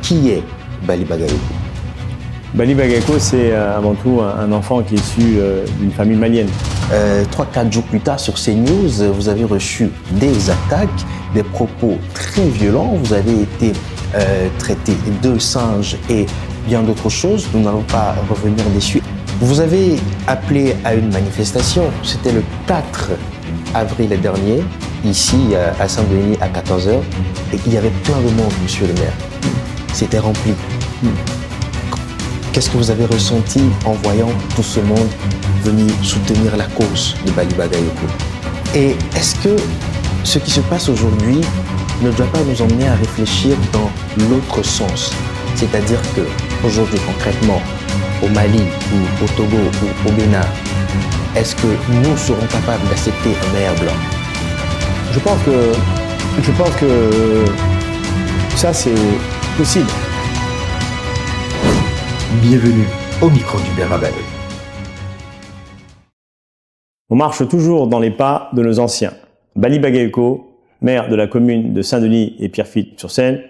Qui est Bali Bagayoko? Bali Bagayoko, c'est avant tout un enfant qui est issu d'une famille malienne. 3-4 jours plus tard, sur CNews, vous avez reçu des attaques, des propos très violents. Vous avez été traité de singe et bien d'autres choses. Nous n'allons pas revenir dessus. Vous avez appelé à une manifestation. C'était le 4 avril dernier, ici à Saint-Denis à 14h. Et il y avait plein de monde, monsieur le maire. C'était rempli. Qu'est-ce que vous avez ressenti en voyant tout ce monde venir soutenir la cause de Bali Bagayoko? Et est-ce que ce qui se passe aujourd'hui ne doit pas nous emmener à réfléchir dans l'autre sens? C'est-à-dire qu'aujourd'hui, concrètement, au Mali ou au Togo ou au Bénin, est-ce que nous serons capables d'accepter un maire blanc? Je pense que ça, c'est possible. Bienvenue au micro du Bérabalo. On marche toujours dans les pas de nos anciens. Bali Bagayoko, maire de la commune de Saint-Denis et Pierrefitte-sur-Seine.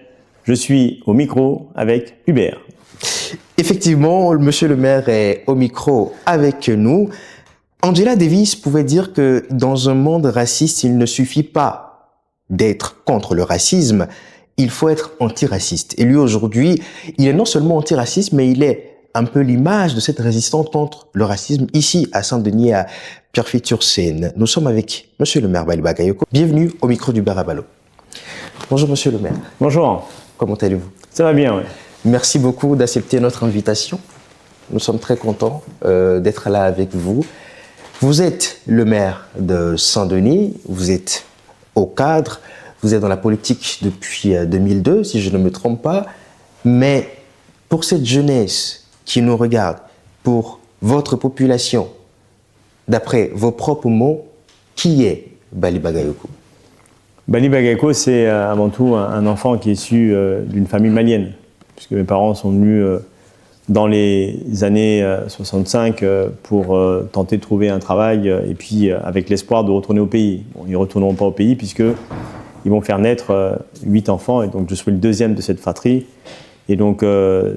Je suis au micro avec Hubert. Effectivement, monsieur le maire est au micro avec nous. Angela Davis pouvait dire que dans un monde raciste, il ne suffit pas d'être contre le racisme, il faut être antiraciste. Et lui, aujourd'hui, il est non seulement antiraciste, mais il est un peu l'image de cette résistance contre le racisme ici à Saint-Denis, à Pierrefitte-sur-Seine. Nous sommes avec monsieur le maire Bali Bagayoko. Bienvenue au micro du Bérabalo. Bonjour monsieur le maire. Bonjour. Comment allez-vous? Ça va bien, oui. Merci beaucoup d'accepter notre invitation. Nous sommes très contents d'être là avec vous. Vous êtes le maire de Saint-Denis, vous êtes au cadre, vous êtes dans la politique depuis 2002, si je ne me trompe pas. Mais pour cette jeunesse qui nous regarde, pour votre population, d'après vos propres mots, qui est Bali Bagayoko? Bali Bagayoko, c'est avant tout un enfant qui est issu d'une famille malienne, puisque mes parents sont venus dans les années 65 pour tenter de trouver un travail et puis avec l'espoir de retourner au pays. Bon, ils ne retourneront pas au pays puisqu'ils vont faire naître 8 enfants et donc je suis le deuxième de cette fratrie. Et donc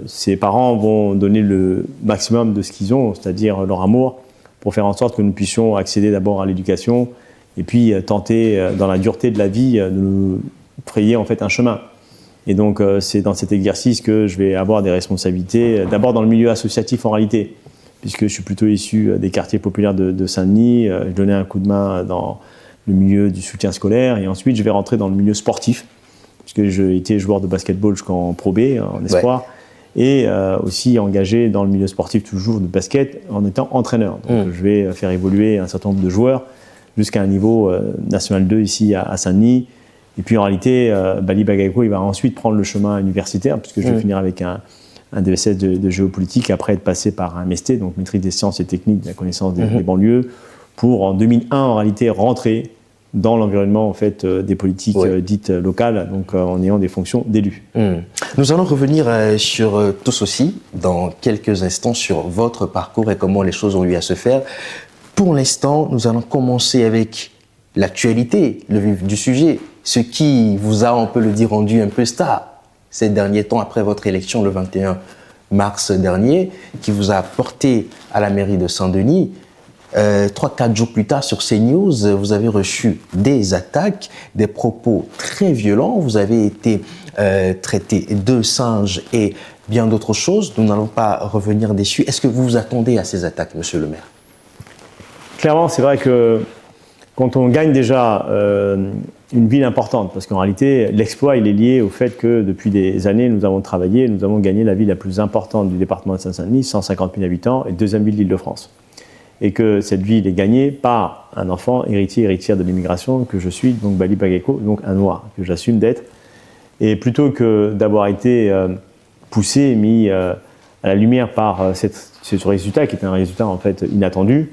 ses parents vont donner le maximum de ce qu'ils ont, c'est-à-dire leur amour, pour faire en sorte que nous puissions accéder d'abord à l'éducation et puis tenter dans la dureté de la vie de nous frayer en fait un chemin. Et donc, c'est dans cet exercice que je vais avoir des responsabilités, d'abord dans le milieu associatif en réalité, puisque je suis plutôt issu des quartiers populaires de Saint-Denis. Je donnais un coup de main dans le milieu du soutien scolaire, et ensuite je vais rentrer dans le milieu sportif, puisque j'ai été joueur de basketball jusqu'en Pro B, en espoir, et aussi engagé dans le milieu sportif toujours de basket en étant entraîneur. Donc, je vais faire évoluer un certain nombre de joueurs jusqu'à un niveau national 2 ici à Saint-Denis. Et puis en réalité, Bali Bagayoko, il va ensuite prendre le chemin universitaire, puisque je vais finir avec un DSS de géopolitique, après être passé par un MST, donc maîtrise des sciences et techniques, de la connaissance des banlieues, pour en 2001 en réalité rentrer dans l'environnement en fait des politiques dites locales, donc en ayant des fonctions d'élu. Nous allons revenir sur tout ceci dans quelques instants, sur votre parcours et comment les choses ont eu à se faire. Pour l'instant, nous allons commencer avec l'actualité, le vif du sujet. Ce qui vous a, on peut le dire, rendu un peu star ces derniers temps après votre élection le 21 mars dernier, qui vous a porté à la mairie de Saint-Denis. 3-4 jours plus tard, sur CNews, vous avez reçu des attaques, des propos très violents. Vous avez été traité de singe et bien d'autres choses. Nous n'allons pas revenir dessus. Est-ce que vous vous attendez à ces attaques, monsieur le maire? Clairement, c'est vrai que quand on gagne déjà une ville importante, parce qu'en réalité, l'exploit, il est lié au fait que depuis des années, nous avons travaillé, nous avons gagné la ville la plus importante du département de Seine-Saint-Denis, 150 000 habitants, et deuxième ville d'Île-de-France. Et que cette ville est gagnée par un enfant héritière de l'immigration que je suis, donc Bali Bagayoko, donc un noir, que j'assume d'être. Et plutôt que d'avoir été poussé, mis à la lumière par ce résultat, qui est un résultat en fait inattendu,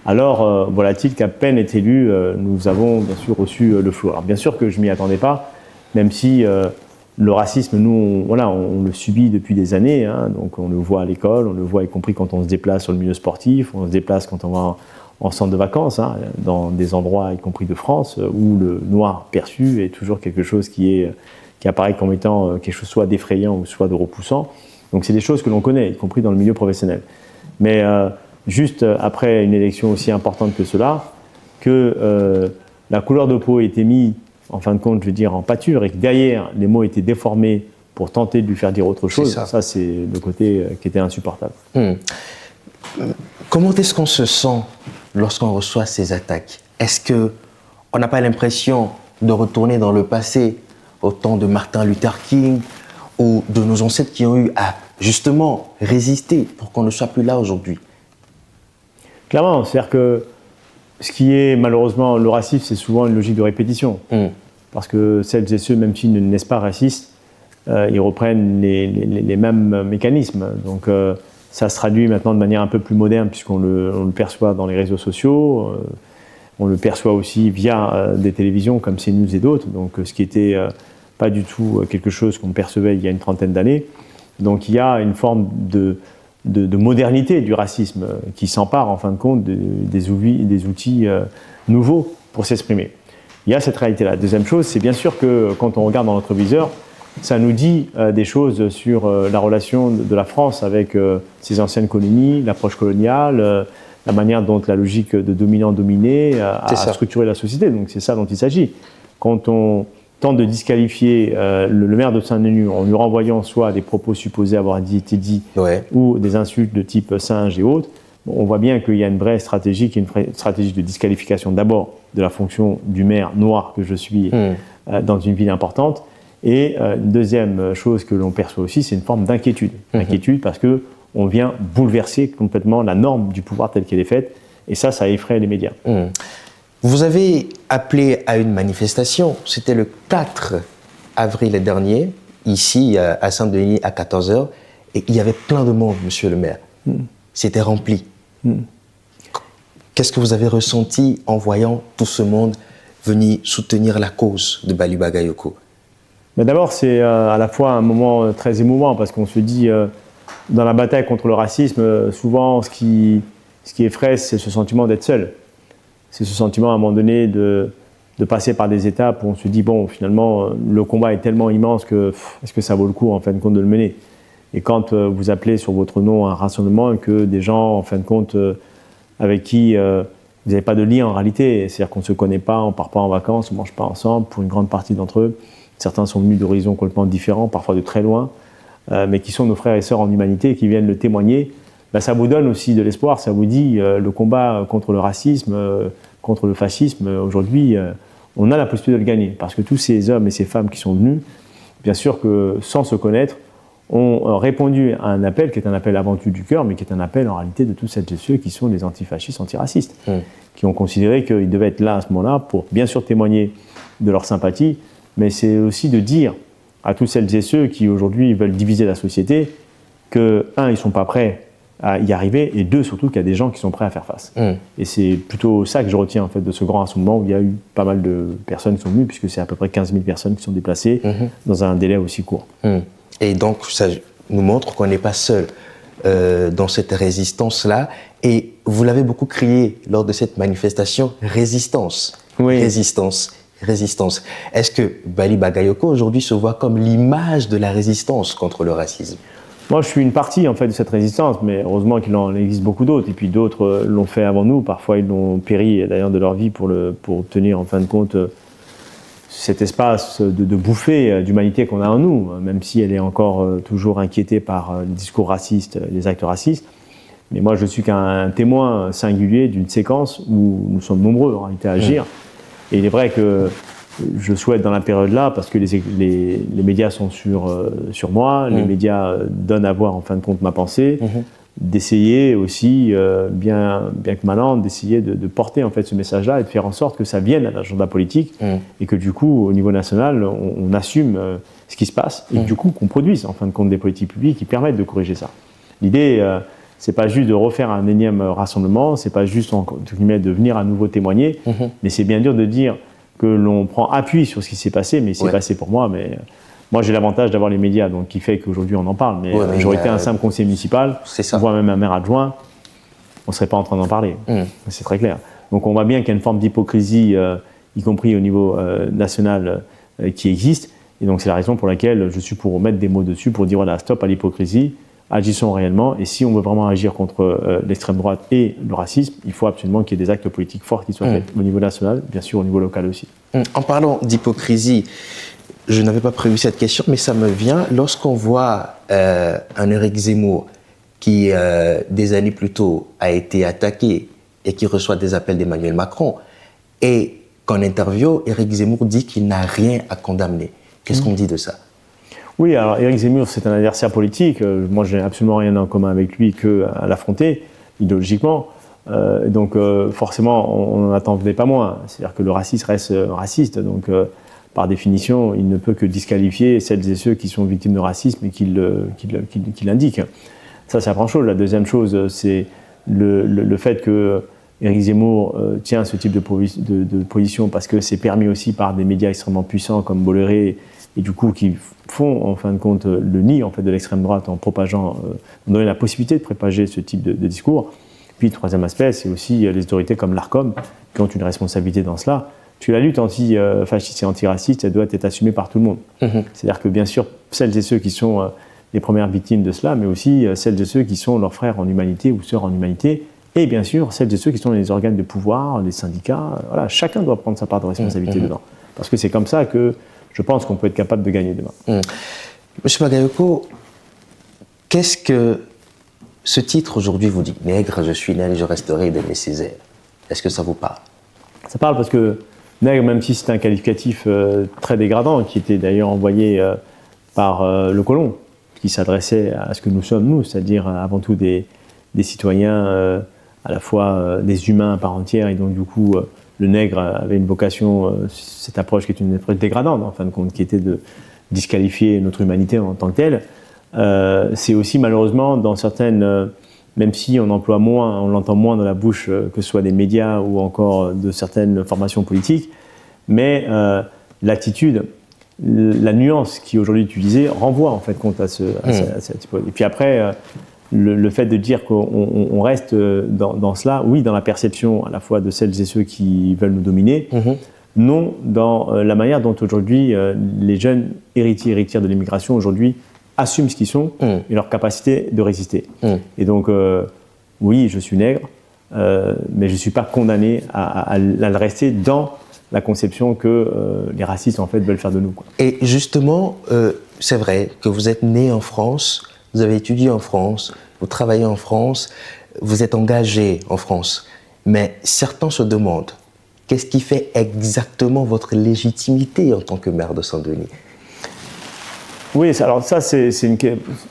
alors, voilà-t-il qu'à peine est élu, nous avons bien sûr reçu le flou. Alors bien sûr que je ne m'y attendais pas, même si le racisme, nous, on le subit depuis des années, hein, donc on le voit à l'école, on le voit y compris quand on se déplace sur le milieu sportif, on se déplace quand on va en centre de vacances, hein, dans des endroits y compris de France, où le noir perçu est toujours quelque chose qui est qui apparaît comme étant quelque chose soit d'effrayant ou soit de repoussant. Donc c'est des choses que l'on connaît, y compris dans le milieu professionnel. Mais juste après une élection aussi importante que cela, que la couleur de peau était mise, en fin de compte, je veux dire, en pâture, et que derrière, les mots étaient déformés pour tenter de lui faire dire autre chose, ça c'est le côté qui était insupportable. Comment est-ce qu'on se sent lorsqu'on reçoit ces attaques? Est-ce qu'on n'a pas l'impression de retourner dans le passé, au temps de Martin Luther King, ou de nos ancêtres qui ont eu à justement résister pour qu'on ne soit plus là aujourd'hui? Clairement, c'est-à-dire que ce qui est malheureusement le racisme, c'est souvent une logique de répétition. Parce que celles et ceux, même s'ils ne naissent pas racistes, ils reprennent les mêmes mécanismes. Donc ça se traduit maintenant de manière un peu plus moderne, puisqu'on le perçoit dans les réseaux sociaux, on le perçoit aussi via des télévisions comme CNews et d'autres, donc ce qui était pas du tout quelque chose qu'on percevait il y a une trentaine d'années. Donc il y a une forme de modernité du racisme qui s'empare en fin de compte des outils nouveaux pour s'exprimer. Il y a cette réalité-là. Deuxième chose, c'est bien sûr que quand on regarde dans notre viseur, ça nous dit des choses sur la relation de la France avec ses anciennes colonies, l'approche coloniale, la manière dont la logique de dominant-dominé a structuré la société. Donc c'est ça dont il s'agit. Quand on tente de disqualifier le maire de Saint-Denis en lui renvoyant soit des propos supposés avoir été dits ou des insultes de type singe et autres, on voit bien qu'il y a une vraie stratégie, qui est une stratégie de disqualification d'abord de la fonction du maire noir que je suis dans une ville importante. Et une deuxième chose que l'on perçoit aussi, c'est une forme d'inquiétude. Inquiétude parce qu'on vient bouleverser complètement la norme du pouvoir telle qu'elle est faite. Et ça effraie les médias. Vous avez appelé à une manifestation, c'était le 4 avril dernier, ici à Saint-Denis à 14h, et il y avait plein de monde, monsieur le maire. C'était rempli. Qu'est-ce que vous avez ressenti en voyant tout ce monde venir soutenir la cause de Bali Bagayoko? Mais d'abord, c'est à la fois un moment très émouvant parce qu'on se dit, dans la bataille contre le racisme, souvent ce qui effraie, c'est ce sentiment d'être seul. C'est ce sentiment à un moment donné de passer par des étapes où on se dit, bon, finalement, le combat est tellement immense que est-ce que ça vaut le coup, en fin de compte, de le mener? Et quand vous appelez sur votre nom un rassemblement et que des gens, en fin de compte, avec qui vous n'avez pas de lien en réalité, c'est-à-dire qu'on ne se connaît pas, on ne part pas en vacances, on ne mange pas ensemble, pour une grande partie d'entre eux, certains sont venus d'horizons complètement différents, parfois de très loin, mais qui sont nos frères et sœurs en humanité et qui viennent le témoigner, ça vous donne aussi de l'espoir, ça vous dit le combat contre le racisme, contre le fascisme, aujourd'hui, on a la possibilité de le gagner. Parce que tous ces hommes et ces femmes qui sont venus, bien sûr que sans se connaître, ont répondu à un appel qui est un appel avant tout du cœur, mais qui est un appel en réalité de tous celles et ceux qui sont des antifascistes, antiracistes, qui ont considéré qu'ils devaient être là à ce moment-là pour bien sûr témoigner de leur sympathie, mais c'est aussi de dire à tous celles et ceux qui aujourd'hui veulent diviser la société que, un, ils ne sont pas prêts à y arriver, et deux, surtout qu'il y a des gens qui sont prêts à faire face. Et c'est plutôt ça que je retiens en fait, de ce grand rassemblement où il y a eu pas mal de personnes qui sont venues, puisque c'est à peu près 15 000 personnes qui sont déplacées dans un délai aussi court. Et donc, ça nous montre qu'on n'est pas seul dans cette résistance-là. Et vous l'avez beaucoup crié lors de cette manifestation, résistance. Résistance. Résistance. Est-ce que Bali Bagayoko aujourd'hui se voit comme l'image de la résistance contre le racisme? Moi, je suis une partie en fait de cette résistance, mais heureusement qu'il en existe beaucoup d'autres. Et puis d'autres l'ont fait avant nous. Parfois, ils l'ont péri d'ailleurs de leur vie pour obtenir en fin de compte cet espace de bouffée d'humanité qu'on a en nous, même si elle est encore toujours inquiétée par les discours racistes, les actes racistes. Mais moi, je suis qu'un témoin singulier d'une séquence où nous sommes nombreux en réalité à agir. Et il est vrai que je souhaite dans la période-là, parce que les médias sont sur moi, les médias donnent à voir en fin de compte ma pensée, d'essayer aussi, bien que malin, d'essayer de porter en fait ce message-là et de faire en sorte que ça vienne à l'agenda politique et que du coup, au niveau national, on assume ce qui se passe et du coup qu'on produise en fin de compte des politiques publiques qui permettent de corriger ça. L'idée, c'est pas juste de refaire un énième rassemblement, c'est pas juste entre guillemets de venir à nouveau témoigner, mais c'est bien dur de dire que l'on prend appui sur ce qui s'est passé, mais c'est passé pour moi. Mais moi, j'ai l'avantage d'avoir les médias, donc qui fait qu'aujourd'hui on en parle. Mais j'aurais été un simple conseiller municipal, voire même un maire adjoint, on ne serait pas en train d'en parler. C'est très clair. Donc on voit bien qu'il y a une forme d'hypocrisie, y compris au niveau national, qui existe. Et donc c'est la raison pour laquelle je suis pour mettre des mots dessus, pour dire voilà, stop à l'hypocrisie, agissons réellement. Et si on veut vraiment agir contre l'extrême droite et le racisme, il faut absolument qu'il y ait des actes politiques forts qui soient faits au niveau national, bien sûr au niveau local aussi. En parlant d'hypocrisie, je n'avais pas prévu cette question, mais ça me vient lorsqu'on voit un Éric Zemmour qui, des années plus tôt, a été attaqué et qui reçoit des appels d'Emmanuel Macron, et qu'en interview, Éric Zemmour dit qu'il n'a rien à condamner. Qu'est-ce qu'on dit de ça? Oui, alors Éric Zemmour, c'est un adversaire politique. Moi, je n'ai absolument rien en commun avec lui qu'à l'affronter, idéologiquement. Donc, forcément, on n'en attendait pas moins. C'est-à-dire que le raciste reste raciste. Donc, par définition, il ne peut que disqualifier celles et ceux qui sont victimes de racisme et qui l'indiquent. Ça, c'est la première chose. La deuxième chose, c'est le fait que Éric Zemmour tient ce type de position parce que c'est permis aussi par des médias extrêmement puissants comme Bolloré, et du coup qui font en fin de compte le nid en fait, de l'extrême droite en propageant, en donnant la possibilité de propager ce type de discours. Puis le troisième aspect, c'est aussi les autorités comme l'ARCOM qui ont une responsabilité dans cela. Parce que la lutte anti-fasciste et anti-raciste, elle doit être assumée par tout le monde. C'est-à-dire que bien sûr, celles et ceux qui sont les premières victimes de cela, mais aussi celles et ceux qui sont leurs frères en humanité ou sœurs en humanité, et bien sûr celles et ceux qui sont dans les organes de pouvoir, les syndicats. Voilà, chacun doit prendre sa part de responsabilité dedans. Parce que c'est comme ça que je pense qu'on peut être capable de gagner demain. Monsieur Bagayoko, qu'est-ce que ce titre aujourd'hui vous dit? Nègre, je suis nègre, je resterai d'Aimé Césaire. Est-ce que ça vous parle? Ça parle parce que nègre, même si c'est un qualificatif très dégradant, qui était d'ailleurs envoyé par le colon, qui s'adressait à ce que nous sommes, nous, c'est-à-dire avant tout des citoyens, à la fois des humains à part entière, et donc du coup, le nègre avait une vocation, cette approche qui est une approche dégradante, en fin de compte, qui était de disqualifier notre humanité en tant que telle. C'est aussi malheureusement dans certaines, même si on emploie moins, on l'entend moins dans la bouche que ce soit des médias ou encore de certaines formations politiques, mais l'attitude, la nuance qui est aujourd'hui utilisée renvoie en fait compte à cette hypothèse. Et puis après, le fait de dire qu'on reste dans cela, oui, dans la perception à la fois de celles et ceux qui veulent nous dominer, non dans la manière dont aujourd'hui les jeunes héritiers et héritières de l'immigration aujourd'hui assument ce qu'ils sont et leur capacité de résister. Et donc, oui, je suis nègre, mais je ne suis pas condamné à le rester dans la conception que les racistes en fait veulent faire de nous, quoi. Et justement, c'est vrai que vous êtes né en France, vous avez étudié en France, vous travaillez en France, vous êtes engagé en France. Mais certains se demandent, qu'est-ce qui fait exactement votre légitimité en tant que maire de Saint-Denis? Oui, alors ça, c'est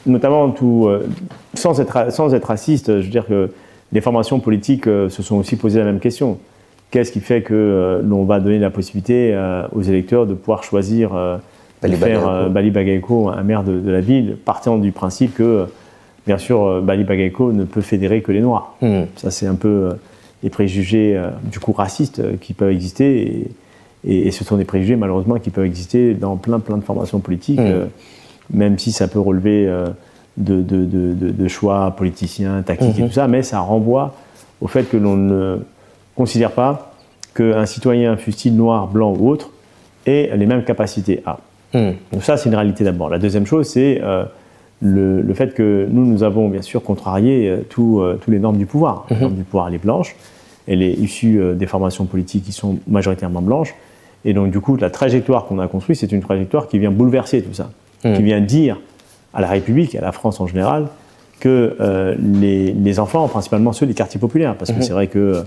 notamment tout, sans être raciste, je veux dire que les formations politiques se sont aussi posées la même question. Qu'est-ce qui fait que l'on va donner la possibilité aux électeurs de pouvoir choisir de faire Bali Bagayoko un maire de la ville, partant du principe que, bien sûr, Bali Bagayoko ne peut fédérer que les Noirs. Ça, c'est un peu les préjugés, du coup, racistes qui peuvent exister. Et ce sont des préjugés, malheureusement, qui peuvent exister dans plein de formations politiques, même si ça peut relever de choix politiciens, tactiques et tout ça, mais ça renvoie au fait que l'on ne considère pas qu'un citoyen, fût-il noir, blanc ou autre, ait les mêmes capacités à. Donc ça, c'est une réalité d'abord. La deuxième chose, c'est le fait que nous avons bien sûr contrarié tous les normes du pouvoir. La norme du pouvoir, elle est blanche, elle est issue des formations politiques qui sont majoritairement blanches, et donc du coup, la trajectoire qu'on a construite, c'est une trajectoire qui vient bouleverser tout ça, qui vient dire à la République et à la France en général que les enfants, principalement ceux des quartiers populaires, parce que c'est vrai que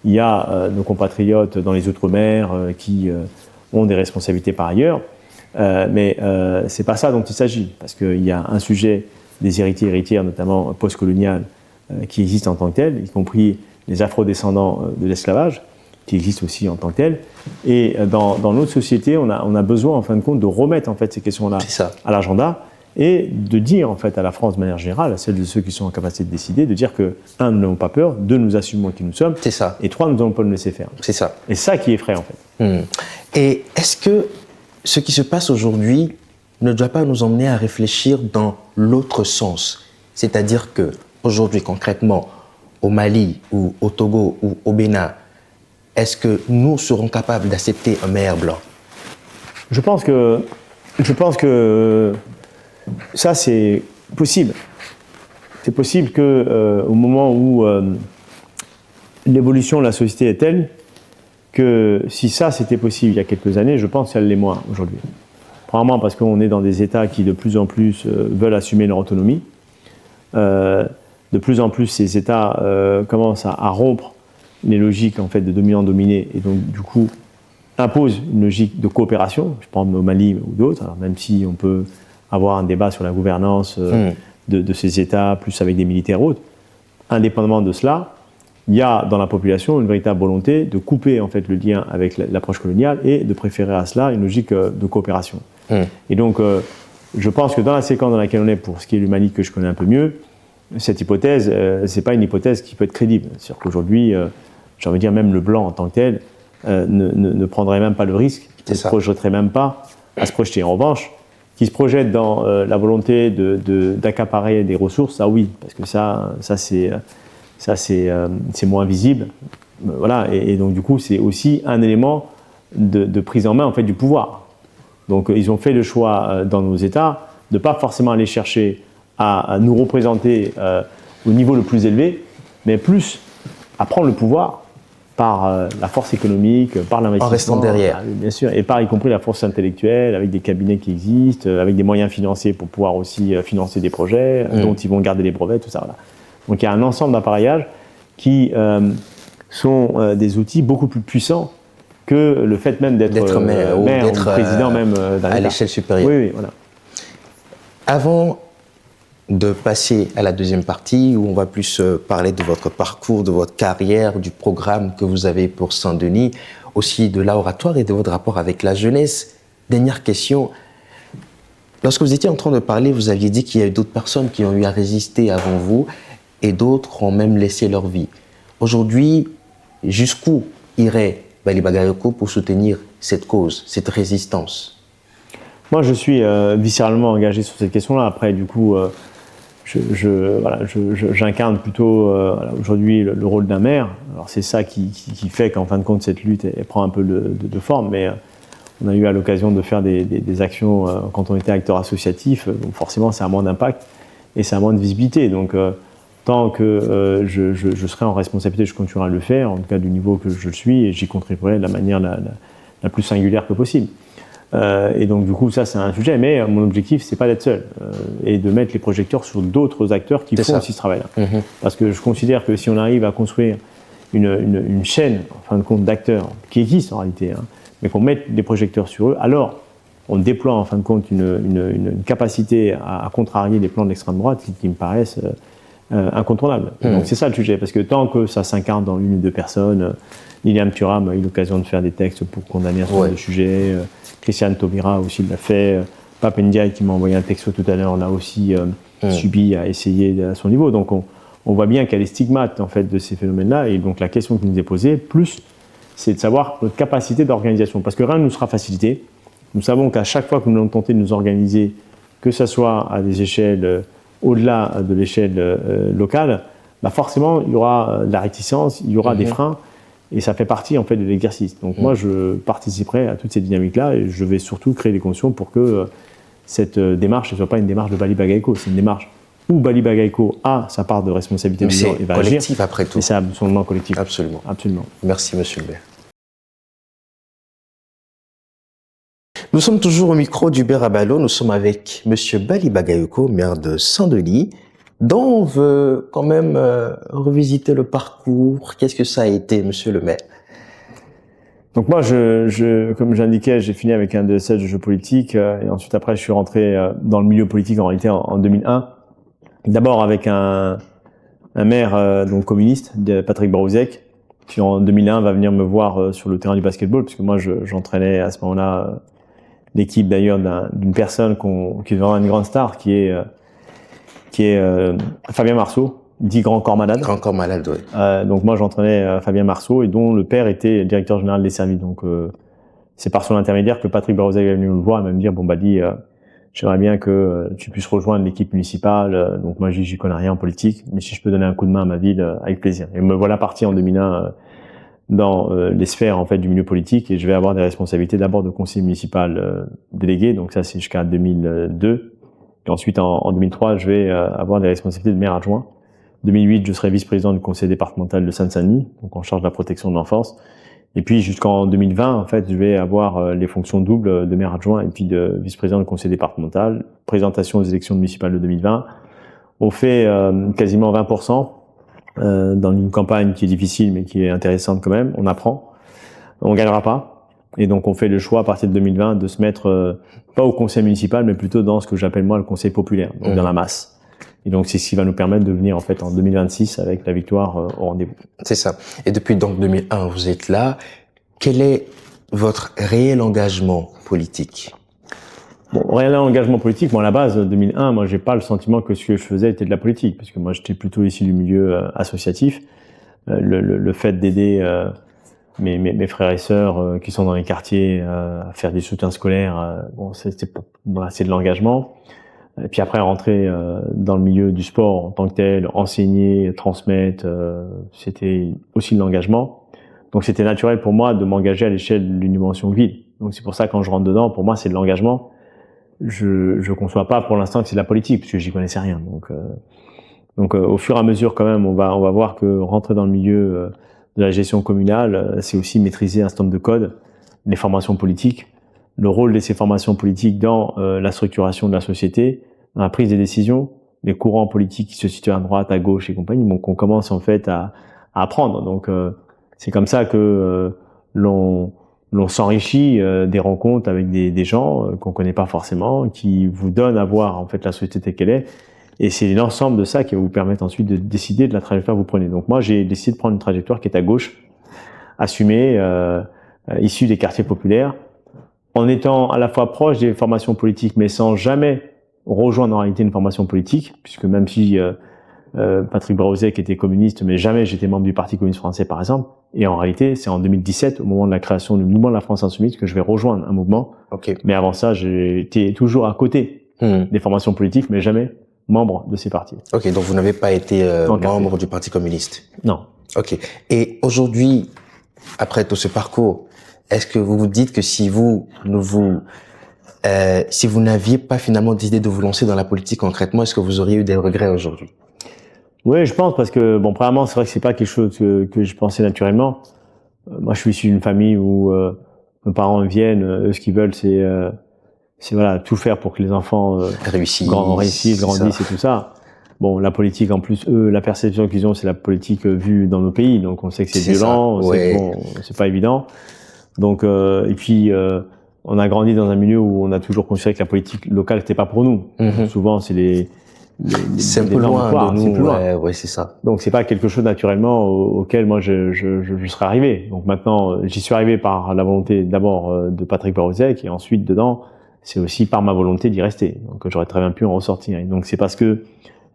il y a nos compatriotes dans les Outre-mer qui ont des responsabilités par ailleurs, mais c'est pas ça dont il s'agit, parce qu'il y a un sujet des héritiers et héritières, notamment post-coloniales, qui existe en tant que tel, y compris les afro-descendants de l'esclavage, qui existent aussi en tant que tel. Et dans notre société, on a besoin, en fin de compte, de remettre en fait, ces questions-là à l'agenda et de dire en fait, à la France, de manière générale, à celles de ceux qui sont en capacité de décider, de dire que, 1, nous n'avons pas peur, 2, nous assumons qui nous sommes, et 3, nous n'allons pas nous laisser faire. C'est ça. Et ça qui effraie, en fait. Et est-ce que ce qui se passe aujourd'hui ne doit pas nous emmener à réfléchir dans l'autre sens? C'est-à-dire que aujourd'hui, concrètement, au Mali ou au Togo ou au Bénin, est-ce que nous serons capables d'accepter un maire blanc? Je pense que Je pense que ça, c'est possible. C'est possible que au moment où l'évolution de la société est telle que si ça, c'était possible il y a quelques années, je pense qu'elle l'est moins aujourd'hui. Premièrement parce qu'on est dans des États qui de plus en plus veulent assumer leur autonomie. De plus en plus, ces États commencent à rompre les logiques en fait, de dominant-dominé et donc du coup imposent une logique de coopération. Je pense au Mali ou d'autres, alors même si on peut avoir un débat sur la gouvernance de ces États, plus avec des militaires ou autres. Indépendamment de cela, il y a dans la population une véritable volonté de couper en fait, le lien avec l'approche coloniale et de préférer à cela une logique de coopération. Et donc, je pense que dans la séquence dans laquelle on est, pour ce qui est du Mali que je connais un peu mieux, cette hypothèse, ce n'est pas une hypothèse qui peut être crédible. C'est-à-dire qu'aujourd'hui, j'ai envie de dire, même le blanc en tant que tel ne prendrait même pas le risque, ne se projetterait même pas à se projeter. En revanche, qui se projette dans la volonté d'accaparer des ressources, ça oui, parce que ça c'est moins visible. Voilà, et donc du coup, c'est aussi un élément de prise en main en fait, du pouvoir. Donc ils ont fait le choix dans nos États de ne pas forcément aller chercher à nous représenter au niveau le plus élevé, mais plus à prendre le pouvoir par la force économique, par l'investissement. En restant derrière. Bien sûr, et par y compris la force intellectuelle, avec des cabinets qui existent, avec des moyens financiers pour pouvoir aussi financer des projets dont ils vont garder les brevets, tout ça. Voilà. Donc il y a un ensemble d'appareillages qui sont des outils beaucoup plus puissants que le fait même d'être maire ou président même d'un à l'échelle supérieure. Oui, voilà. Avant de passer à la deuxième partie, où on va plus parler de votre parcours, de votre carrière, du programme que vous avez pour Saint-Denis, aussi de l'oratoire et de votre rapport avec la jeunesse. Dernière question. Lorsque vous étiez en train de parler, vous aviez dit qu'il y a eu d'autres personnes qui ont eu à résister avant vous et d'autres ont même laissé leur vie. Aujourd'hui, jusqu'où irait Bali Bagayoko pour soutenir cette cause, cette résistance? Moi, je suis viscéralement engagé sur cette question-là. Après, du coup, j'incarne plutôt aujourd'hui le rôle d'un maire. Alors, c'est ça qui fait qu'en fin de compte, cette lutte elle prend un peu de forme. Mais on a eu à l'occasion de faire des actions quand on était acteur associatif. Donc, forcément, ça a moins d'impact et ça a moins de visibilité. Donc, tant que je serai en responsabilité, je continuerai à le faire, en tout cas du niveau que je le suis, et j'y contribuerai de la manière la plus singulière que possible. Et donc du coup, ça c'est un sujet, mais mon objectif, c'est pas d'être seul, et de mettre les projecteurs sur d'autres acteurs qui font aussi ce travail-là. Parce que je considère que si on arrive à construire une chaîne, en fin de compte, d'acteurs, qui existe en réalité, mais qu'on mette des projecteurs sur eux, alors on déploie en fin de compte une capacité à contrarier les plans de l'extrême droite qui me paraissent incontournable. Donc c'est ça le sujet, parce que tant que ça s'incarne dans une ou deux personnes, Liliane Thuram a eu l'occasion de faire des textes pour condamner un certain nombre de sujets, Christiane Taubira aussi l'a fait, Pape Ndiaye qui m'a envoyé un texte tout à l'heure l'a aussi subi à essayer à son niveau. Donc on voit bien qu'il y a les stigmates en fait, de ces phénomènes-là, et donc la question qui nous est posée, plus, c'est de savoir notre capacité d'organisation, parce que rien ne nous sera facilité. Nous savons qu'à chaque fois que nous allons tenter de nous organiser, que ce soit à des échelles au-delà de l'échelle locale, bah forcément, il y aura de la réticence, il y aura des freins, et ça fait partie en fait de l'exercice. Donc moi, je participerai à toutes ces dynamiques-là, et je vais surtout créer des conditions pour que cette démarche ne soit pas une démarche de Bali Bagayoko, c'est une démarche où Bali Bagayoko a sa part de responsabilité et va agir. C'est collectif après tout. Et c'est absolument collectif. Absolument. Absolument. Merci, monsieur le maire. Nous sommes toujours au micro d'Hubert Abalo. Nous sommes avec monsieur Bali Bagayoko, maire de Saint-Denis, dont on veut quand même revisiter le parcours. Qu'est-ce que ça a été, monsieur le maire? Donc moi, comme j'indiquais, j'ai fini avec un DSS de jeux politiques, et ensuite après, je suis rentré dans le milieu politique en réalité en 2001. D'abord avec un maire donc communiste, Patrick Barouzek, qui en 2001 va venir me voir sur le terrain du basketball, puisque moi j'entraînais à ce moment-là l'équipe d'ailleurs d'une personne qui est vraiment une grande star, qui est Fabien Marceau, dit Grand Corps Malade. Grand Corps Malade, oui. Donc moi j'entraînais Fabien Marceau, et dont le père était directeur général des services. Donc c'est par son intermédiaire que Patrick Barouzek est venu me voir et me dire, bon Bali, j'aimerais bien que tu puisses rejoindre l'équipe municipale. Donc moi j'y connais rien en politique, mais si je peux donner un coup de main à ma ville, avec plaisir. Et me voilà parti en 2001 dans les sphères en fait du milieu politique et je vais avoir des responsabilités d'abord de conseiller municipal délégué, donc ça c'est jusqu'à 2002. Et ensuite en 2003, je vais avoir des responsabilités de maire adjoint. 2008, je serai vice-président du conseil départemental de Seine-Saint-Denis, donc en charge de la protection de l'enfance. Et puis jusqu'en 2020, en fait, je vais avoir les fonctions doubles de maire adjoint et puis de vice-président du conseil départemental. Présentation aux élections municipales de 2020. On fait quasiment 20% dans une campagne qui est difficile mais qui est intéressante quand même. On apprend. On gagnera pas. Et donc on fait le choix à partir de 2020 de se mettre pas au conseil municipal mais plutôt dans ce que j'appelle moi le conseil populaire, donc dans la masse. Et donc c'est ce qui va nous permettre de venir en fait en 2026 avec la victoire au rendez-vous. C'est ça. Et depuis donc 2001, vous êtes là. Quel est votre réel engagement politique? Bon, réel engagement politique, moi à la base 2001, moi j'ai pas le sentiment que ce que je faisais était de la politique, parce que moi j'étais plutôt issu du milieu associatif. Le fait d'aider mes frères et sœurs qui sont dans les quartiers à faire des soutiens scolaires, bon c'est de l'engagement. Et puis après rentrer dans le milieu du sport en tant que tel, enseigner, transmettre, c'était aussi de l'engagement. Donc c'était naturel pour moi de m'engager à l'échelle d'une dimension ville. Donc c'est pour ça quand je rentre dedans, pour moi c'est de l'engagement. Je conçois pas pour l'instant que c'est de la politique parce que j'y connaissais rien. Donc au fur et à mesure quand même, on va voir que rentrer dans le milieu de la gestion communale, c'est aussi maîtriser un certain nombre de codes, les formations politiques, le rôle de ces formations politiques dans la structuration de la société, dans la prise des décisions, les courants politiques qui se situent à droite, à gauche et compagnie. Donc on commence en fait à apprendre. Donc c'est comme ça que l'on s'enrichit des rencontres avec des gens qu'on connaît pas forcément, qui vous donnent à voir en fait la société telle qu'elle est. Et c'est l'ensemble de ça qui va vous permettre ensuite de décider de la trajectoire que vous prenez. Donc moi, j'ai décidé de prendre une trajectoire qui est à gauche, assumée, issue des quartiers populaires, en étant à la fois proche des formations politiques, mais sans jamais rejoindre en réalité une formation politique, puisque même si Patrick Brauzet qui était communiste, mais jamais j'étais membre du Parti communiste français par exemple, et en réalité c'est en 2017, au moment de la création du mouvement de la France insoumise, que je vais rejoindre un mouvement. Okay. Mais avant ça, j'étais toujours à côté des formations politiques, mais jamais membre de ces partis. Ok, donc vous n'avez pas été membre du Parti communiste? Non. Ok. Et aujourd'hui, après tout ce parcours, est-ce que vous vous dites que si vous n'aviez pas finalement décidé de vous lancer dans la politique concrètement, est-ce que vous auriez eu des regrets aujourd'hui? Oui, je pense, parce que bon, premièrement, c'est vrai que c'est pas quelque chose que je pensais naturellement. Moi, je suis issu d'une famille où mes parents viennent, eux, ce qu'ils veulent, c'est voilà, tout faire pour que les enfants réussissent, grandissent et tout ça. Bon, la politique, en plus, eux, la perception qu'ils ont, c'est la politique vue dans nos pays. Donc, on sait que c'est violent, on sait que bon, c'est pas évident. Donc, et puis, on a grandi dans un milieu où on a toujours considéré que la politique locale n'était pas pour nous. Donc, souvent, c'est c'est un peu loin de nous. Ouais, c'est ça. Donc, c'est pas quelque chose naturellement auquel moi je serais arrivé. Donc, maintenant, j'y suis arrivé par la volonté d'abord de Patrick Brauzet, et ensuite dedans, c'est aussi par ma volonté d'y rester. Donc, j'aurais très bien pu en ressortir. Et donc, c'est parce que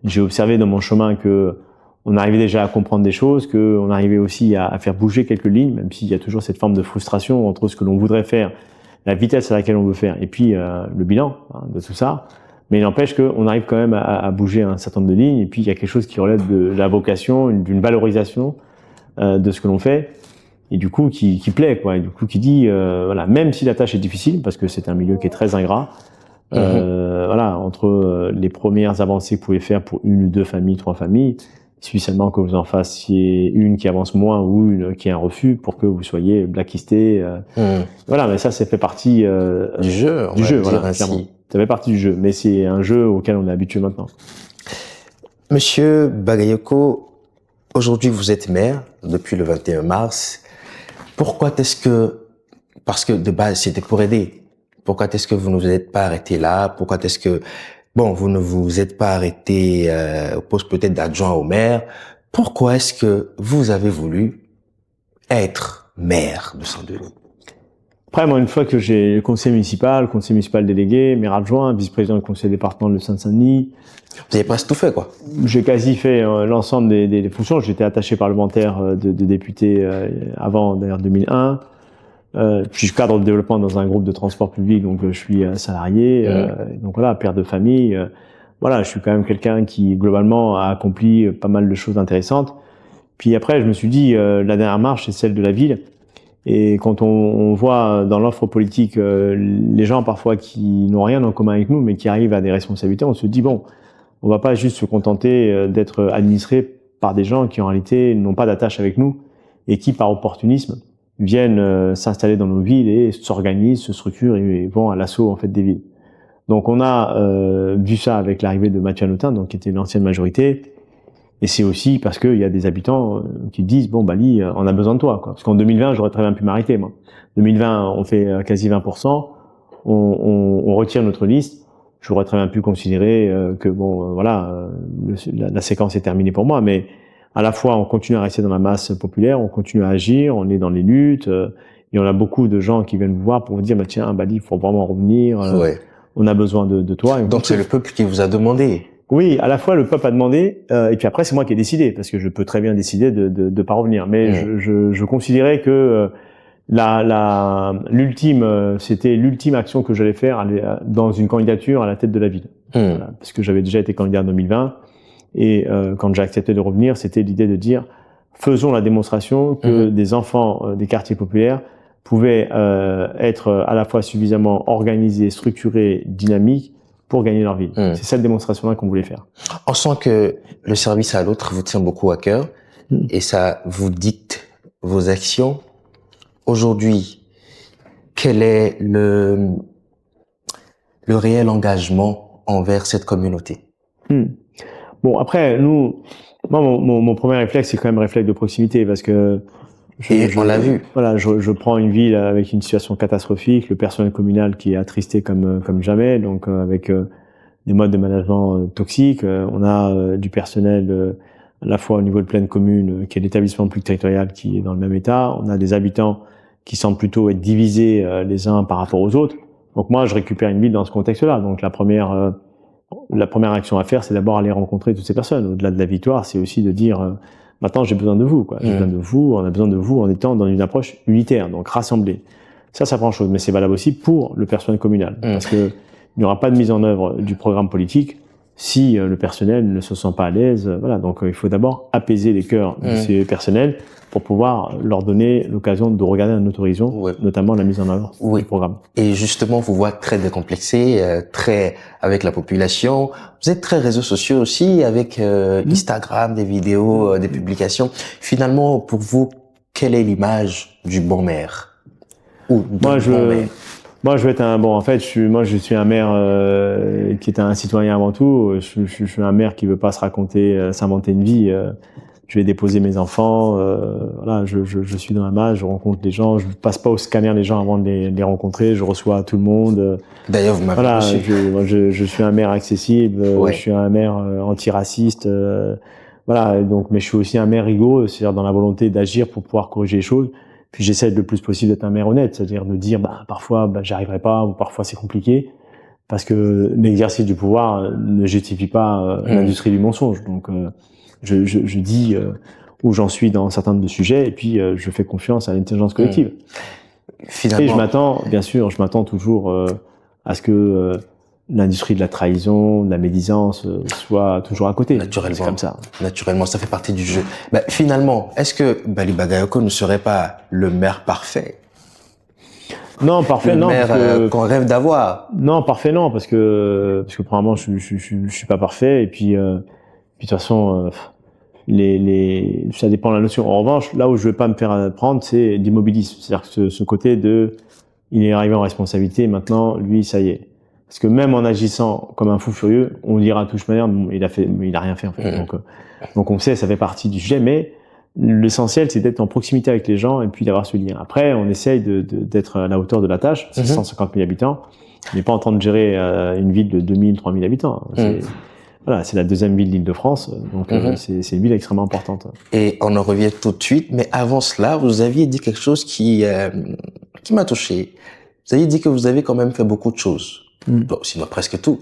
j'ai observé dans mon chemin que on arrivait déjà à comprendre des choses, que on arrivait aussi à faire bouger quelques lignes, même s'il y a toujours cette forme de frustration entre ce que l'on voudrait faire, la vitesse à laquelle on veut faire, et puis le bilan de tout ça. Mais il n'empêche qu'on arrive quand même à bouger un certain nombre de lignes, et puis il y a quelque chose qui relève de la vocation, d'une valorisation de ce que l'on fait, et du coup qui plaît, quoi, et du coup qui dit voilà, même si la tâche est difficile, parce que c'est un milieu qui est très ingrat, voilà, entre les premières avancées que vous pouvez faire pour une ou deux familles, trois familles, il suffit seulement que vous en fassiez une qui avance moins ou une qui est un refus pour que vous soyez blacklisté. Voilà, mais ça fait partie du jeu. Voilà, clairement. Ça fait partie du jeu, mais c'est un jeu auquel on est habitué maintenant. Monsieur Bagayoko, aujourd'hui vous êtes maire depuis le 21 mars. Pourquoi est-ce que, parce que de base c'était pour aider, pourquoi est-ce que vous ne vous êtes pas arrêté là? Pourquoi est-ce que, bon, vous ne vous êtes pas arrêté au poste peut-être d'adjoint au maire? Pourquoi est-ce que vous avez voulu être maire de Saint-Denis? Après, moi, une fois que j'ai le conseil municipal délégué, maire adjoint, vice-président du conseil départemental de Seine-Saint-Denis. Vous avez presque tout fait, quoi. J'ai quasi fait l'ensemble des fonctions. J'étais attaché parlementaire de député avant, d'ailleurs, 2001. Je suis cadre de développement dans un groupe de transport public, donc je suis salarié. Donc voilà, père de famille. Voilà, je suis quand même quelqu'un qui, globalement, a accompli pas mal de choses intéressantes. Puis après, je me suis dit, la dernière marche, c'est celle de la ville. Et quand on voit dans l'offre politique les gens parfois qui n'ont rien en commun avec nous, mais qui arrivent à des responsabilités, on se dit, bon, on va pas juste se contenter d'être administré par des gens qui en réalité n'ont pas d'attache avec nous et qui, par opportunisme, viennent s'installer dans nos villes et s'organisent, se structurent et vont à l'assaut en fait des villes. Donc on a vu ça avec l'arrivée de Mathieu Hanotin, donc qui était l'ancienne majorité, et c'est aussi parce qu'il y a des habitants qui disent bon Bali, on a besoin de toi, quoi. Parce qu'en 2020 j'aurais très bien pu m'arrêter moi. 2020 on fait quasi 20%, on retire notre liste. J'aurais très bien pu considérer que bon voilà la séquence est terminée pour moi, mais à la fois on continue à rester dans la masse populaire, on continue à agir, on est dans les luttes, et on a beaucoup de gens qui viennent vous voir pour vous dire bah tiens Bali il faut vraiment revenir, on a besoin de toi. Donc c'est le peuple qui vous a demandé. Oui, à la fois le peuple a demandé, et puis après c'est moi qui ai décidé, parce que je peux très bien décider de pas revenir, mais je considérais que c'était l'ultime action que j'allais faire dans une candidature à la tête de la ville. Voilà, parce que j'avais déjà été candidat en 2020 et quand j'ai accepté de revenir, c'était l'idée de dire faisons la démonstration que des enfants des quartiers populaires pouvaient être à la fois suffisamment organisés, structurés, dynamiques pour gagner leur vie. C'est cette démonstration-là qu'on voulait faire. On sent que le service à l'autre vous tient beaucoup à cœur et ça vous dicte vos actions. Aujourd'hui, quel est le réel engagement envers cette communauté? Bon, après, moi, mon premier réflexe, c'est quand même un réflexe de proximité, parce que on l'a vu. Voilà, je prends une ville avec une situation catastrophique, le personnel communal qui est attristé comme jamais, donc avec des modes de management toxiques. On a du personnel à la fois au niveau de pleine commune, qui est l'établissement public territorial qui est dans le même état. On a des habitants qui semblent plutôt être divisés les uns par rapport aux autres. Donc moi, je récupère une ville dans ce contexte-là. Donc la première action à faire, c'est d'abord aller rencontrer toutes ces personnes. Au-delà de la victoire, c'est aussi de dire maintenant, j'ai besoin de vous, quoi. J'ai besoin de vous, on a besoin de vous en étant dans une approche unitaire, donc rassemblée. Ça prend chose, mais c'est valable aussi pour le personnel communal. Parce que il n'y aura pas de mise en œuvre du programme politique si le personnel ne se sent pas à l'aise. Voilà, donc il faut d'abord apaiser les cœurs de ces personnels pour pouvoir leur donner l'occasion de regarder un autre horizon, notamment la mise en œuvre du programme. Et justement, vous voyez très décomplexé, très avec la population. Vous êtes très réseaux sociaux aussi, avec Instagram, des vidéos, des publications. Finalement, pour vous, quelle est l'image du bon maire ou Moi, je veux être je suis un maire qui est un citoyen avant tout. Je suis un maire qui veut pas s'inventer une vie. Je vais déposer mes enfants. Voilà, je suis dans la masse, je rencontre les gens. Je passe pas au scanner les gens avant de les rencontrer. Je reçois tout le monde. D'ailleurs, vous m'avez reçu. Je suis un maire accessible. Je suis un maire antiraciste. Voilà, donc, mais je suis aussi un maire rigoureux, c'est-à-dire dans la volonté d'agir pour pouvoir corriger les choses. Puis j'essaie le plus possible d'être un maire honnête, c'est-à-dire de dire parfois j'y arriverai pas ou parfois c'est compliqué, parce que l'exercice du pouvoir ne justifie pas l'industrie du mensonge. Donc je dis où j'en suis dans certains de sujets et puis je fais confiance à l'intelligence collective. Finalement. Et je m'attends toujours à ce que l'industrie de la trahison, de la médisance soit toujours à côté. Naturellement. C'est comme ça. Naturellement, ça fait partie du jeu. Finalement, est-ce que Bali Bagayoko ne serait pas le maire parfait? Non, parfait, non. Le maire qu'on rêve d'avoir. Non, parfait, non, parce que premièrement, je suis pas parfait, et puis de toute façon, ça dépend de la notion. En revanche, là où je veux pas me faire prendre, c'est l'immobilisme. C'est-à-dire que ce côté il est arrivé en responsabilité, maintenant, lui, ça y est. Parce que même en agissant comme un fou furieux, on dira à toute manière, il a rien fait en fait. Donc on sait, ça fait partie du sujet, mais l'essentiel c'est d'être en proximité avec les gens et puis d'avoir ce lien. Après, on essaye d'être à la hauteur de la tâche, c'est 150 000 habitants. On n'est pas en train de gérer une ville de 2000, 3000 habitants. C'est la deuxième ville d'Île-de-France, donc c'est une ville extrêmement importante. Et on en revient tout de suite, mais avant cela, vous aviez dit quelque chose qui m'a touché. Vous aviez dit que vous avez quand même fait beaucoup de choses. Bon, sinon presque tout.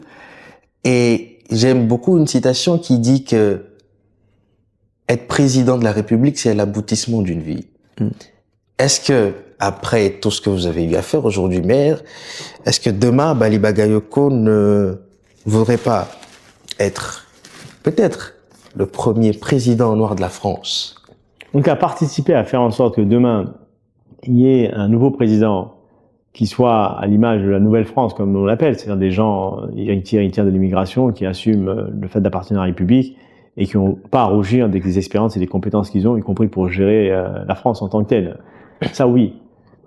Et j'aime beaucoup une citation qui dit que être président de la République, c'est l'aboutissement d'une vie. Est-ce que, après tout ce que vous avez eu à faire aujourd'hui, maire, est-ce que demain, Bali Bagayoko ne voudrait pas être, peut-être, le premier président noir de la France? Donc à participer à faire en sorte que demain, il y ait un nouveau président qui soit à l'image de la Nouvelle-France, comme on l'appelle, c'est-à-dire des gens héritiers de l'immigration qui assument le fait d'appartenir à la République et qui n'ont pas à rougir des expériences et des compétences qu'ils ont, y compris pour gérer la France en tant que telle. Ça, oui.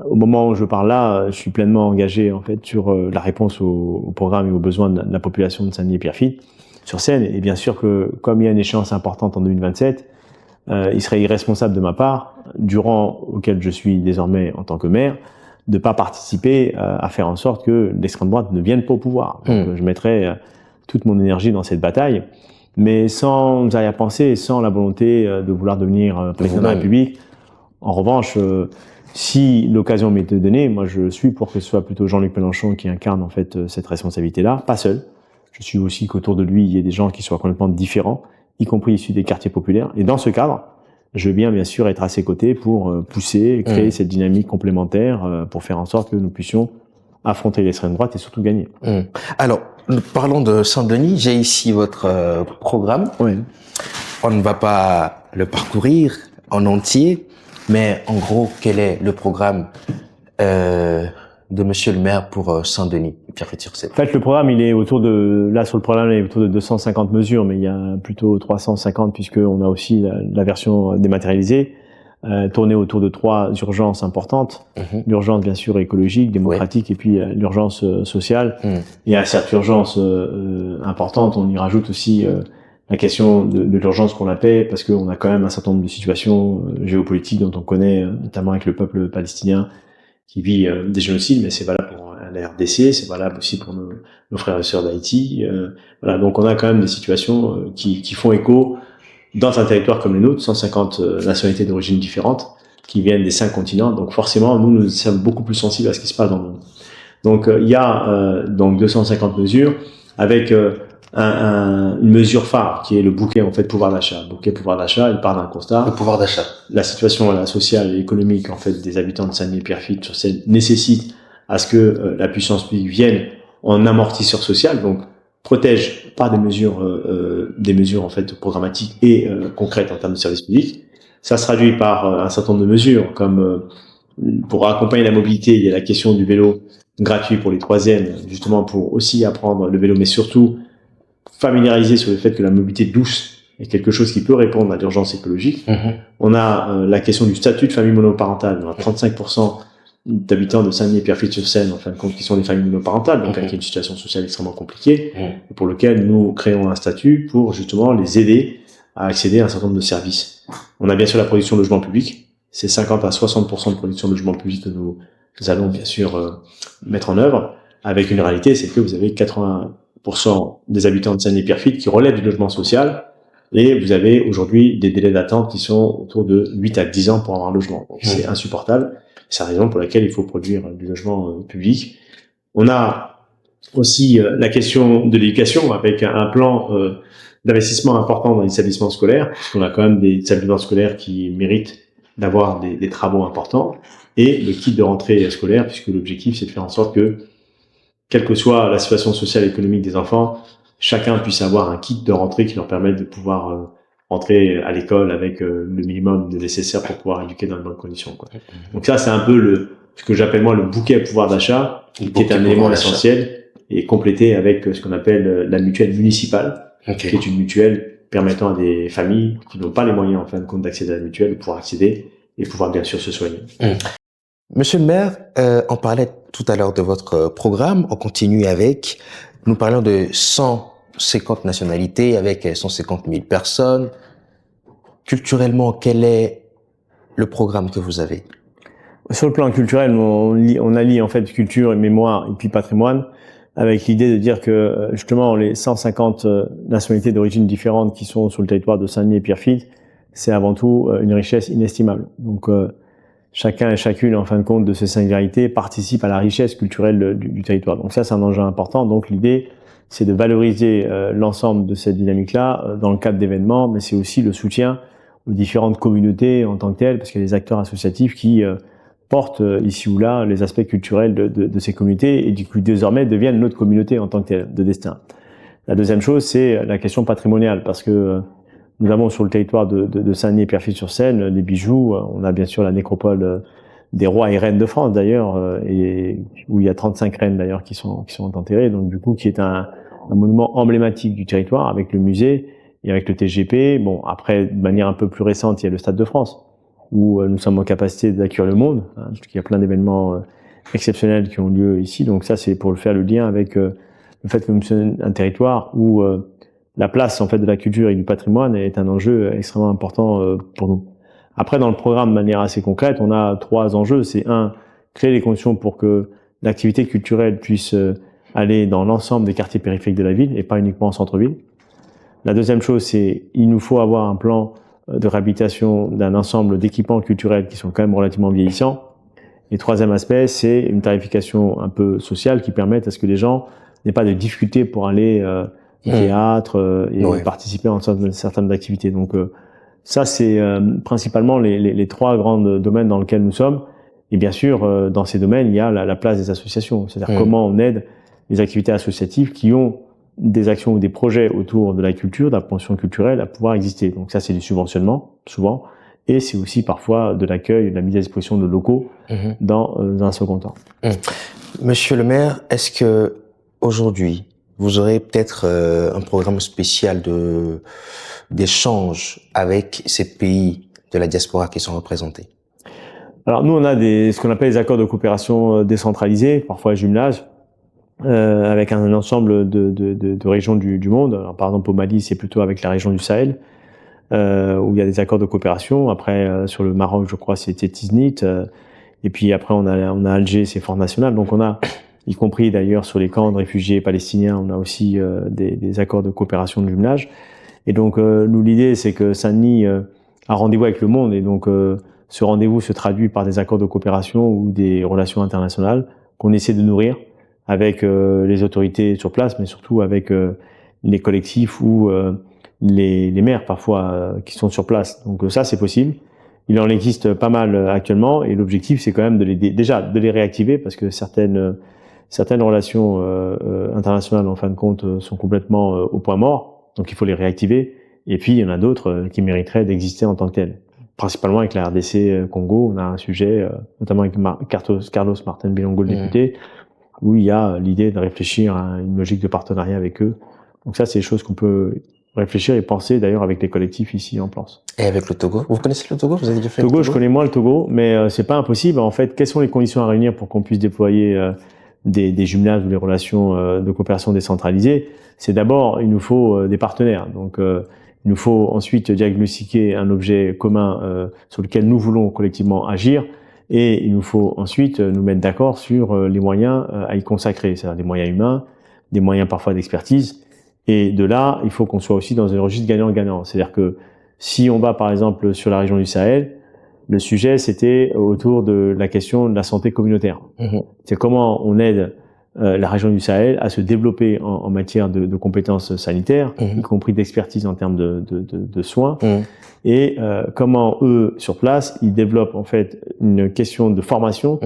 Au moment où je parle là, je suis pleinement engagé en fait sur la réponse au programme et aux besoins de la population de Saint-Denis-et-Pierrefitte sur scène. Et bien sûr que comme il y a une échéance importante en 2027, il serait irresponsable de ma part, durant auquel je suis désormais en tant que maire, de pas participer à faire en sorte que l'extrême droite ne vienne pas au pouvoir. Donc, je mettrai toute mon énergie dans cette bataille, mais sans arrière-pensée, sans la volonté de vouloir devenir président de la République. En revanche, si l'occasion m'était donnée, moi je suis pour que ce soit plutôt Jean-Luc Mélenchon qui incarne en fait cette responsabilité-là, pas seul. Je suis aussi qu'autour de lui, il y ait des gens qui soient complètement différents, y compris issus des quartiers populaires. Et dans ce cadre, je veux bien sûr être à ses côtés pour pousser, créer cette dynamique complémentaire pour faire en sorte que nous puissions affronter l'extrême droite et surtout gagner. Alors, parlons de Saint-Denis. J'ai ici votre programme. Oui. On ne va pas le parcourir en entier, mais en gros, quel est le programme de Monsieur le maire pour Saint-Denis, Pierrefitte-sur-Seine? En fait, le programme, il est autour de, là, sur le programme, il est autour de 250 mesures, mais il y a plutôt 350 puisqu'on a aussi la version dématérialisée, tournée autour de 3 urgences importantes. L'urgence, bien sûr, écologique, démocratique, et puis l'urgence sociale. Et à cette urgence importante, on y rajoute aussi la question de l'urgence pour la paix, parce qu'on a quand même un certain nombre de situations géopolitiques dont on connaît, notamment avec le peuple palestinien, qui vit des génocides, mais c'est valable pour la RDC, c'est valable aussi pour nos frères et sœurs d'Haïti. Voilà, donc on a quand même des situations qui font écho dans un territoire comme le nôtre, 150 nationalités d'origine différentes, qui viennent des 5 continents. Donc forcément, nous sommes beaucoup plus sensibles à ce qui se passe dans le monde. Donc il y a donc 250 mesures avec une mesure phare qui est le bouquet en fait pouvoir d'achat. Le bouquet pouvoir d'achat, il part d'un constat. Le pouvoir d'achat. La situation sociale et économique en fait des habitants de Saint-Denis-et-Pierrefitte nécessite à ce que la puissance publique vienne en amortisseur social, donc protège par des mesures en fait programmatiques et concrètes en termes de services publics. Ça se traduit par un certain nombre de mesures comme pour accompagner la mobilité, il y a la question du vélo gratuit pour les troisièmes, justement pour aussi apprendre le vélo, mais surtout familiariser sur le fait que la mobilité douce est quelque chose qui peut répondre à l'urgence écologique. On a la question du statut de famille monoparentale. On a 35% d'habitants de Saint-Denis-et-Pierrefitte-sur-Seine, en fin de compte, qui sont des familles monoparentales, donc avec une situation sociale extrêmement compliquée, et pour lequel nous créons un statut pour justement les aider à accéder à un certain nombre de services. On a bien sûr la production de logements publics. C'est 50 à 60% de production de logements publics que nous allons bien sûr mettre en œuvre, avec une réalité, c'est que vous avez 80% des habitants de Saint-Denis-et-Pierrefitte qui relèvent du logement social, et vous avez aujourd'hui des délais d'attente qui sont autour de 8 à 10 ans pour avoir un logement. Donc c'est insupportable. C'est la raison pour laquelle il faut produire du logement public. On a aussi la question de l'éducation avec un plan d'investissement important dans les établissements scolaires, puisqu'on a quand même des établissements scolaires qui méritent d'avoir des travaux importants, et le kit de rentrée scolaire, puisque l'objectif c'est de faire en sorte que, quelle que soit la situation sociale et économique des enfants, chacun puisse avoir un kit de rentrée qui leur permette de pouvoir rentrer à l'école avec le minimum de nécessaire pour pouvoir éduquer dans de bonnes conditions, quoi. Donc ça, c'est un peu ce que j'appelle moi le bouquet pouvoir d'achat, qui est un élément essentiel, et complété avec ce qu'on appelle la mutuelle municipale, qui est une mutuelle permettant à des familles qui n'ont pas les moyens en fin de compte d'accéder à la mutuelle, de pouvoir accéder et pouvoir bien sûr se soigner. Monsieur le maire, on parlait tout à l'heure de votre programme, on continue avec, nous parlons de 150 nationalités avec 150 000 personnes. Culturellement, quel est le programme que vous avez? Sur le plan culturel, on allie en fait culture et mémoire et puis patrimoine, avec l'idée de dire que justement les 150 nationalités d'origine différentes qui sont sur le territoire de Saint-Denis-et-Pierrefitte, c'est avant tout une richesse inestimable. Donc chacun et chacune, en fin de compte, de ces singularités participe à la richesse culturelle du territoire. Donc ça, c'est un enjeu important. Donc l'idée, c'est de valoriser l'ensemble de cette dynamique-là dans le cadre d'événements, mais c'est aussi le soutien aux différentes communautés en tant que telles, parce qu'il y a des acteurs associatifs qui portent ici ou là les aspects culturels de ces communautés et du coup désormais deviennent notre communauté en tant que telle, de destin. La deuxième chose, c'est la question patrimoniale, parce que Nous avons sur le territoire de Saint-Denis et Pierrefitte-sur-Seine des bijoux. On a bien sûr la nécropole des rois et reines de France d'ailleurs, et où il y a 35 reines d'ailleurs qui sont enterrées. Donc du coup, qui est un monument emblématique du territoire avec le musée et avec le TGP. Bon, après, de manière un peu plus récente, il y a le Stade de France où nous sommes en capacité d'accueillir le monde, parce qu'il y a plein d'événements exceptionnels qui ont lieu ici. Donc ça, c'est pour faire le lien avec le fait que nous sommes un territoire où la place en fait de la culture et du patrimoine est un enjeu extrêmement important pour nous. Après, dans le programme de manière assez concrète, on a 3 enjeux. C'est créer les conditions pour que l'activité culturelle puisse aller dans l'ensemble des quartiers périphériques de la ville et pas uniquement en centre-ville. La deuxième chose, c'est il nous faut avoir un plan de réhabilitation d'un ensemble d'équipements culturels qui sont quand même relativement vieillissants. Et troisième aspect, c'est une tarification un peu sociale qui permette à ce que les gens n'aient pas de difficultés pour aller au théâtre et participer à certaines activités. Donc ça, c'est principalement les 3 grands domaines dans lesquels nous sommes. Et bien sûr, dans ces domaines, il y a la place des associations. C'est-à-dire comment on aide les activités associatives qui ont des actions ou des projets autour de la culture, de la promotion culturelle à pouvoir exister. Donc ça, c'est du subventionnement, souvent. Et c'est aussi parfois de l'accueil, de la mise à disposition de locaux dans un second temps. Monsieur le maire, est-ce que aujourd'hui, vous aurez peut-être un programme spécial d'échange avec ces pays de la diaspora qui sont représentés? Alors nous, on a ce qu'on appelle les accords de coopération décentralisés, parfois jumelage, avec un ensemble de régions du monde. Alors, par exemple, au Mali, c'est plutôt avec la région du Sahel, où il y a des accords de coopération. Après, sur le Maroc, je crois, c'était Tiznit. Et puis après, on a Alger, c'est Force Nationale. Donc on a, y compris d'ailleurs sur les camps de réfugiés palestiniens, on a aussi des accords de coopération de jumelage. Et donc nous, l'idée, c'est que Saint-Denis a rendez-vous avec le monde. Et donc ce rendez-vous se traduit par des accords de coopération ou des relations internationales qu'on essaie de nourrir avec les autorités sur place, mais surtout avec les collectifs ou les maires parfois qui sont sur place. Donc ça, c'est possible. Il en existe pas mal actuellement, et l'objectif, c'est quand même de les réactiver, parce que certaines relations internationales, en fin de compte, sont complètement au point mort. Donc il faut les réactiver. Et puis il y en a d'autres qui mériteraient d'exister en tant que telles. Principalement avec la RDC Congo, on a un sujet, notamment avec Carlos Martin Bilongo, le député, où il y a l'idée de réfléchir à une logique de partenariat avec eux. Donc ça, c'est des choses qu'on peut réfléchir et penser d'ailleurs avec les collectifs ici en place. Et avec le Togo? Vous connaissez le Togo? Vous avez déjà fait le Togo? Je connais moins le Togo, mais c'est pas impossible. En fait, quelles sont les conditions à réunir pour qu'on puisse déployer des jumelages ou des relations de coopération décentralisées? C'est d'abord, il nous faut des partenaires. Donc il nous faut ensuite diagnostiquer un objet commun sur lequel nous voulons collectivement agir. Et il nous faut ensuite nous mettre d'accord sur les moyens à y consacrer, c'est-à-dire des moyens humains, des moyens parfois d'expertise. Et de là, il faut qu'on soit aussi dans un registre gagnant-gagnant. C'est-à-dire que si on va par exemple sur la région du Sahel, le sujet c'était autour de la question de la santé communautaire. C'est comment on aide la région du Sahel à se développer en matière de compétences sanitaires, y compris d'expertise en termes de soins. Et comment eux, sur place, ils développent en fait une question de formation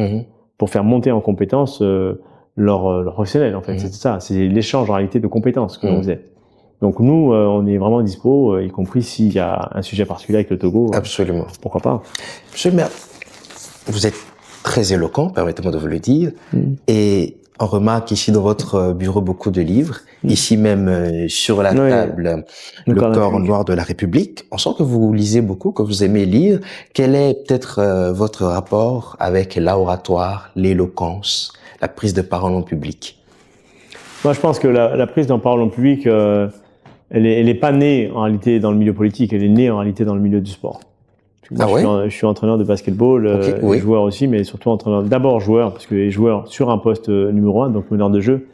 pour faire monter en compétences leur professionnel. En fait, c'est ça, c'est l'échange en réalité de compétences que l'on faisait. Donc nous, on est vraiment dispo, y compris s'il y a un sujet particulier avec le Togo. Absolument. Pourquoi pas. Monsieur le maire, vous êtes très éloquent, permettez-moi de vous le dire, et on remarque ici dans votre bureau beaucoup de livres, ici même sur la table, le corps noir de la République. On sent que vous lisez beaucoup, que vous aimez lire. Quel est peut-être votre rapport avec l'oratoire, l'éloquence, la prise de parole en public? Moi, je pense que la prise de parole en public, elle est pas née en réalité dans le milieu politique, elle est née en réalité dans le milieu du sport. Moi, je suis entraîneur de basketball, joueur aussi, mais surtout entraîneur. D'abord joueur, parce que les joueurs sur un poste numéro 1, donc meneur de jeu.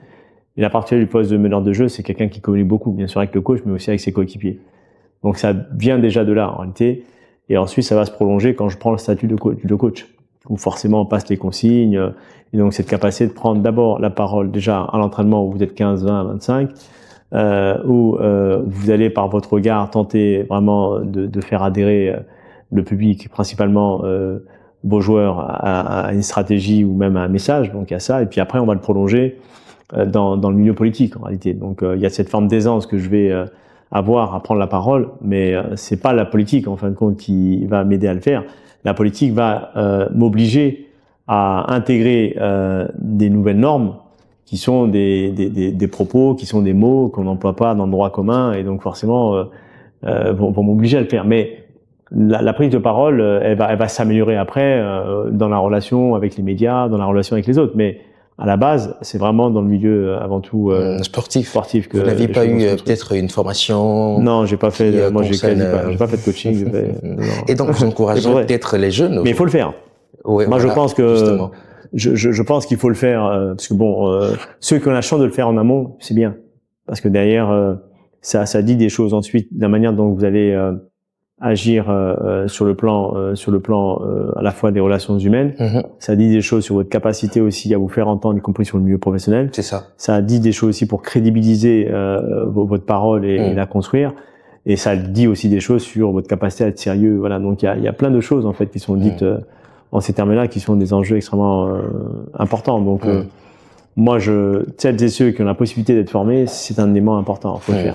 Et la partie du poste de meneur de jeu, c'est quelqu'un qui communique beaucoup, bien sûr avec le coach, mais aussi avec ses coéquipiers. Donc ça vient déjà de là en réalité. Et ensuite, ça va se prolonger quand je prends le statut de coach, où forcément on passe les consignes. Et donc cette capacité de prendre d'abord la parole déjà à l'entraînement où vous êtes 15, 20, 25, où vous allez par votre regard tenter vraiment de faire adhérer le public, principalement vos joueurs, à une stratégie ou même à un message. Donc il y a ça, et puis après on va le prolonger dans le milieu politique en réalité. Donc il y a cette forme d'aisance que je vais avoir à prendre la parole, mais c'est pas la politique en fin de compte qui va m'aider à le faire. La politique va m'obliger à intégrer des nouvelles normes qui sont des propos, qui sont des mots qu'on n'emploie pas dans le droit commun, et donc forcément vont m'obliger à le faire. Mais la prise de parole, elle va s'améliorer après dans la relation avec les médias, dans la relation avec les autres. Mais à la base, c'est vraiment dans le milieu avant tout sportif que vous n'aviez pas eu peut-être une formation? Non, j'ai pas fait. Moi, j'ai pas fait de coaching. Et donc, vous encouragez peut-être les jeunes. Mais il faut le faire. Ouais, moi, voilà, je pense que justement. je pense qu'il faut le faire parce que bon, ceux qui ont la chance de le faire en amont, c'est bien, parce que derrière, ça dit des choses ensuite, la manière dont vous allez agir sur le plan à la fois des relations humaines. Ça dit des choses sur votre capacité aussi à vous faire entendre, y compris sur le milieu professionnel. C'est ça. Ça dit des choses aussi pour crédibiliser votre parole et la construire. Et ça dit aussi des choses sur votre capacité à être sérieux. Voilà. Donc il y a plein de choses en fait qui sont dites en ces termes-là, qui sont des enjeux extrêmement importants. Donc moi, celles et ceux qui ont la possibilité d'être formés, c'est un élément important. Faut le faire.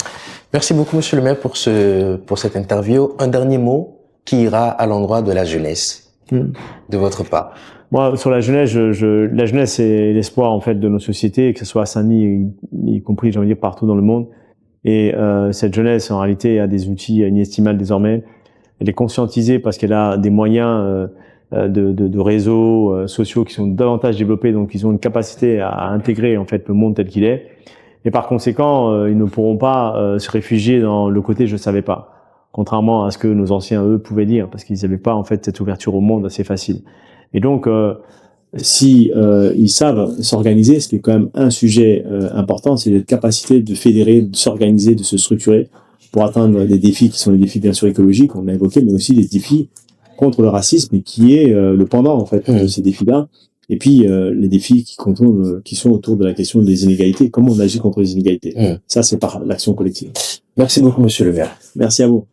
Merci beaucoup, Monsieur le maire, pour cette interview. Un dernier mot qui ira à l'endroit de la jeunesse, de votre part. Moi, sur la jeunesse, la jeunesse, c'est l'espoir en fait de nos sociétés, que ce soit à Saint-Denis, y compris, j'ai envie de dire, partout dans le monde. Et cette jeunesse, en réalité, a des outils inestimables désormais. Elle est conscientisée parce qu'elle a des moyens de réseaux sociaux qui sont davantage développés, donc ils ont une capacité à intégrer en fait le monde tel qu'il est. Et par conséquent, ils ne pourront pas se réfugier dans le côté je savais pas, contrairement à ce que nos anciens eux pouvaient dire, parce qu'ils n'avaient pas en fait cette ouverture au monde assez facile. Et donc, si ils savent s'organiser, ce qui est quand même un sujet important, c'est la capacité de fédérer, de s'organiser, de se structurer pour atteindre des défis qui sont les défis bien sûr écologiques, on l'a évoqué, mais aussi des défis contre le racisme, et qui est le pendant en fait de ces défis-là. Et puis les défis qui sont autour de la question des inégalités, comment on agit contre les inégalités. Ça, c'est par l'action collective. Merci beaucoup, Monsieur le maire. Merci à vous.